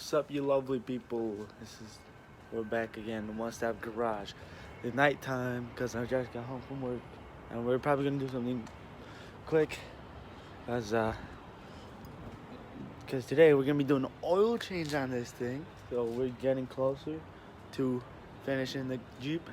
What's up, you lovely people? We're back again in One Stop Garage. It's nighttime because I just got home from work, and we're probably gonna do something quick, because today we're gonna be doing an oil change on this thing. So we're getting closer to finishing the Jeep.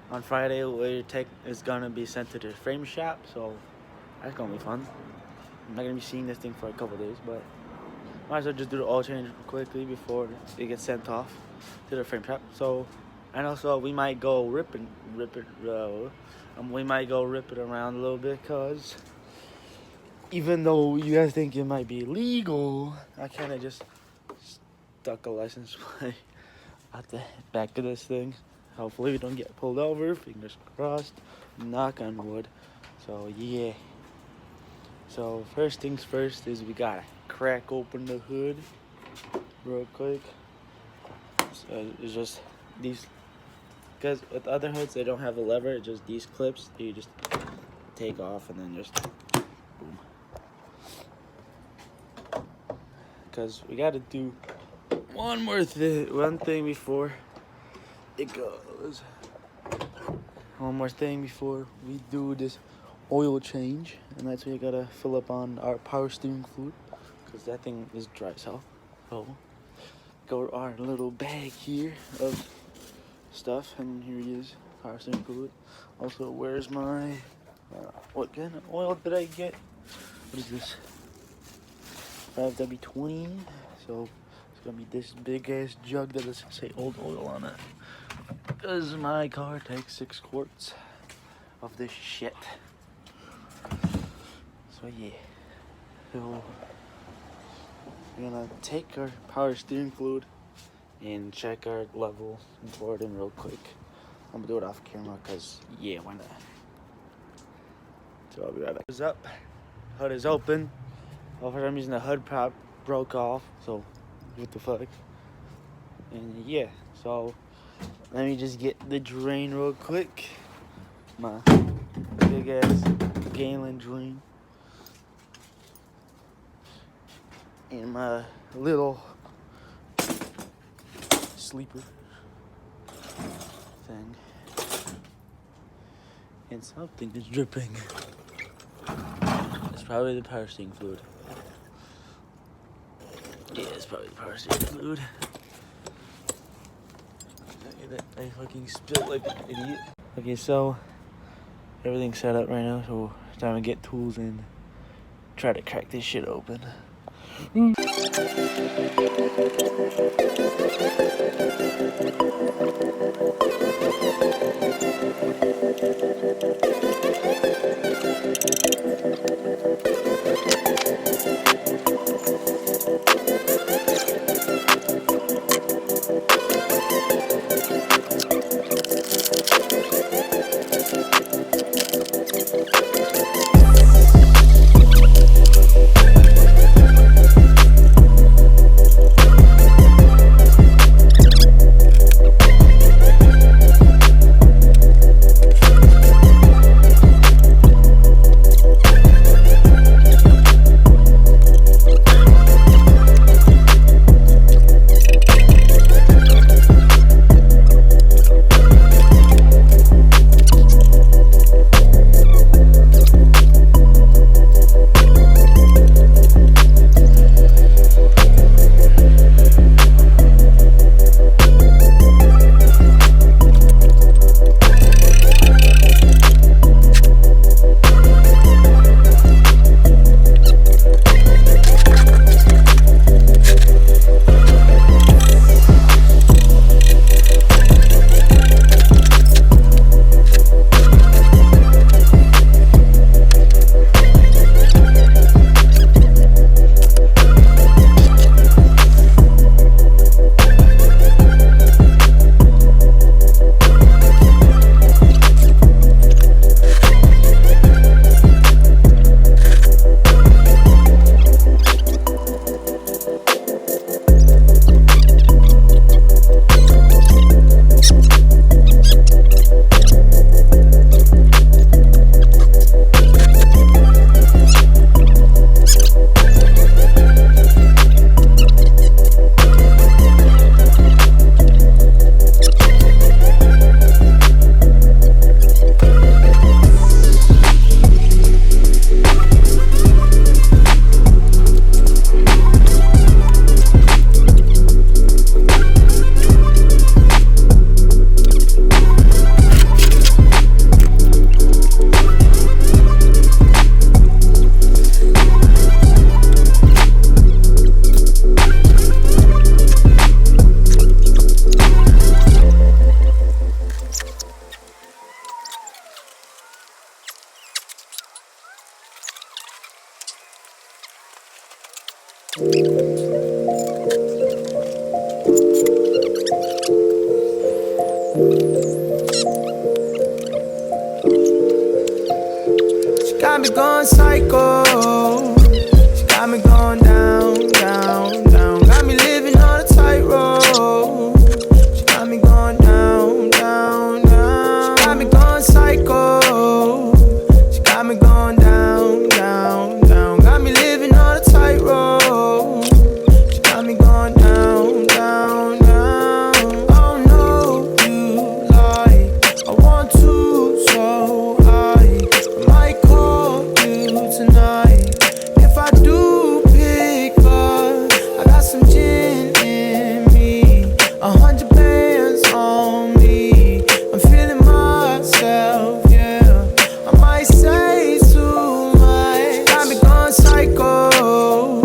On Friday, it's gonna be sent to the frame shop, so that's gonna be fun. I'm not gonna be seeing this thing for a couple days, but might as well just do the oil change quickly before it gets sent off to the frame shop. So, and also we might go rip it around a little bit, cause even though you guys think it might be legal, I kind of just stuck a license plate at the back of this thing. Hopefully we don't get pulled over. Fingers crossed. Knock on wood. So yeah. So first things first is we gotta crack open the hood real quick. So it's just these, because with other hoods they don't have a lever. It's just these clips that you just take off and then just boom. Because we gotta do one thing before it goes. One more thing before we do this oil change, and that's where you gotta fill up on our power steering fluid, because that thing is dry as hell. So go our little bag here of stuff, and here he is, power steering fluid. Also, where's my what kind of oil did I get? What is this? 5W20. So it's gonna be this big ass jug that doesn't say old oil on it, because my car takes 6 quarts of this shit. So yeah, so we're gonna take our power steering fluid and check our level and pour it in real quick. I'm gonna do it off camera because yeah, why not? So I'll be right back. Hood is up, hood is open. Well, for some reason the hood prop broke off, so what the fuck? And yeah, so let me just get the drain real quick. My big ass gallon drain. And my little sleeper thing. And something is dripping. It's probably the power steering fluid. Yeah, it's probably the power steering fluid. I fucking spilled like an idiot. Okay, so everything's set up right now, so it's time to get tools and try to crack this shit open. going psycho. She got me going down, down, down. Got me living on a tightrope. She got me going down, down, down. She got me going psycho. She got me going down, down, down. Got me living on a tightrope. She got me going down, down, down. Oh no, you lie. I want to, so I might call you tonight. If I do pick up, I got some gin in me, 100 bands on me. I'm feeling myself, yeah. I might say too much. Got me going psycho.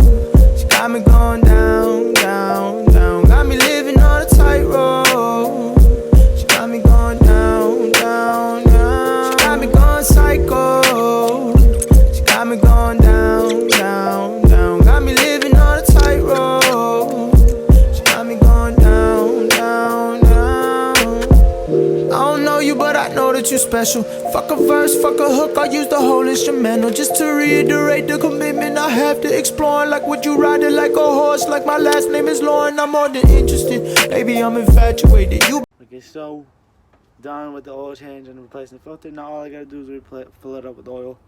She got me going down, down, down. Got me living on a tightrope. She got me going down, down, down. She got me going psycho. She got me going down, down, down. Got me living on a tightrope. She got me going down, down, down. I don't know you, but I know that you special. Fuck a verse, fuck a hook, I use the whole instrumental. Just to reiterate the commitment I have to exploring. Like, would you ride it like a horse? Like my last name is Lauren, I'm more than interested. Maybe I'm infatuated. You Okay, so done with the oil change and replacing the filter. Now all I gotta do is fill it up with oil,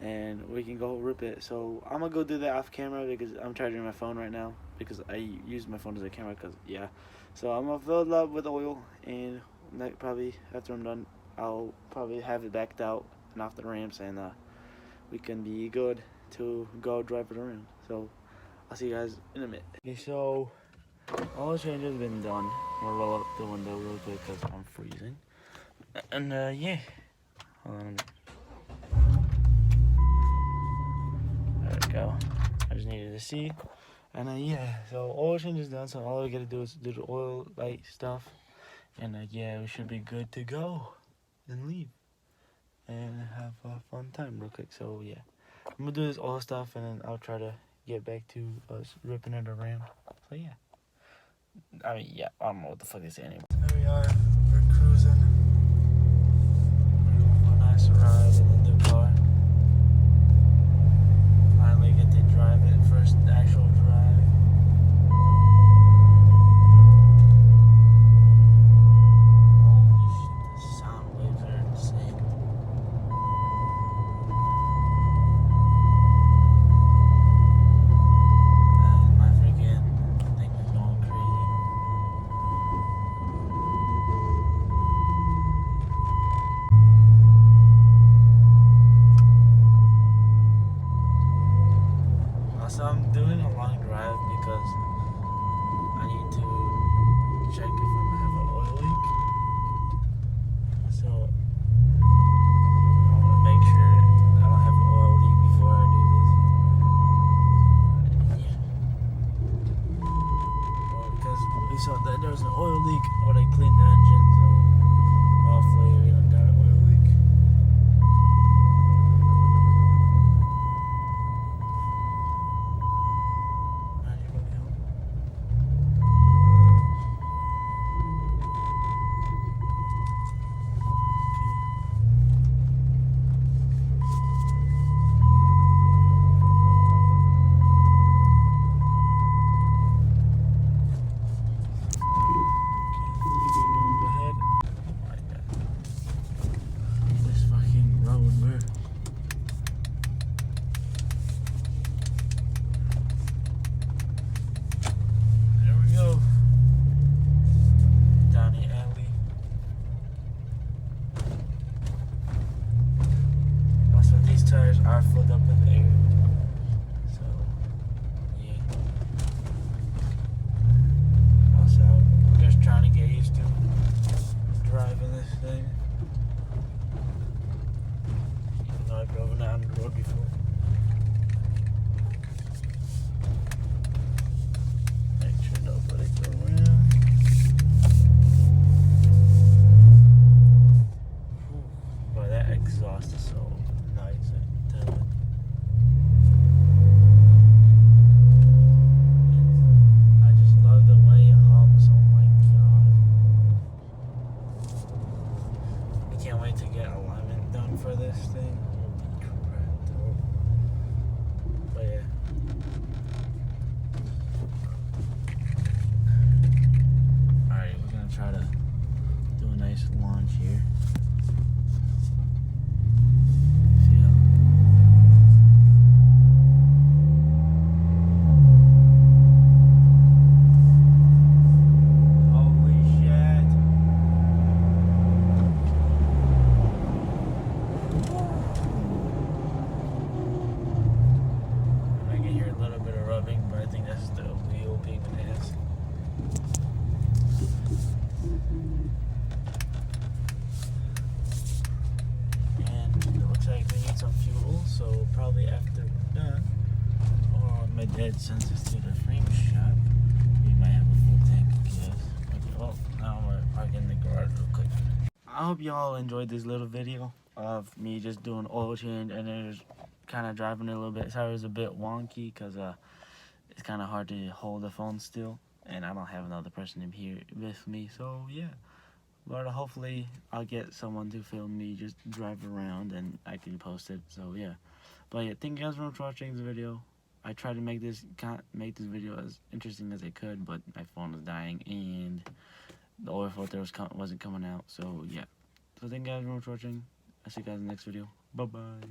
and we can go rip it. So I'm gonna go do that off camera because I'm charging my phone right now because I use my phone as a camera. Cause yeah, so I'm gonna fill it up with oil, and probably after I'm done, I'll probably have it backed out and off the ramps, and we can be good to go drive it around. So I'll see you guys in a minute. Okay, so all the change has been done. I'm gonna roll up the window real quick because I'm freezing. And yeah, hold on a minute. There we go. I just needed to see. And yeah, so oil change is done. So all we gotta do is do the oil light stuff. And yeah, we should be good to go and leave and have a fun time real quick. So yeah, I'm gonna do this oil stuff, and then I'll try to get back to us ripping it around. So yeah. I mean, yeah, I don't know what the fuck they say anymore. There we are, we're cruising. We're going for a nice ride in the new car. Finally get to drive it, first actual drive. Holy shit, the sound waves are insane. And my freaking thing is going crazy. So I'm doing a long drive because I need to check if I'm gonna have an oil leak. So I want to make sure I don't have an oil leak before I do this. Yeah. Well, because we saw that there was an oil leak when I cleaned the engine, so hopefully we don't got an oil leak. hope y'all enjoyed this little video of me just doing oil change and then just kind of driving it a little bit. Sorry it was a bit wonky because it's kind of hard to hold the phone still, and I don't have another person in here with me, so yeah. But hopefully I'll get someone to film me just drive around and I can post it, so yeah. But yeah, thank you guys very much for watching this video. I tried to make this video as interesting as I could, but my phone was dying and the oil filter wasn't coming out, so yeah. So thank you guys very much for watching. I'll see you guys in the next video. Bye bye.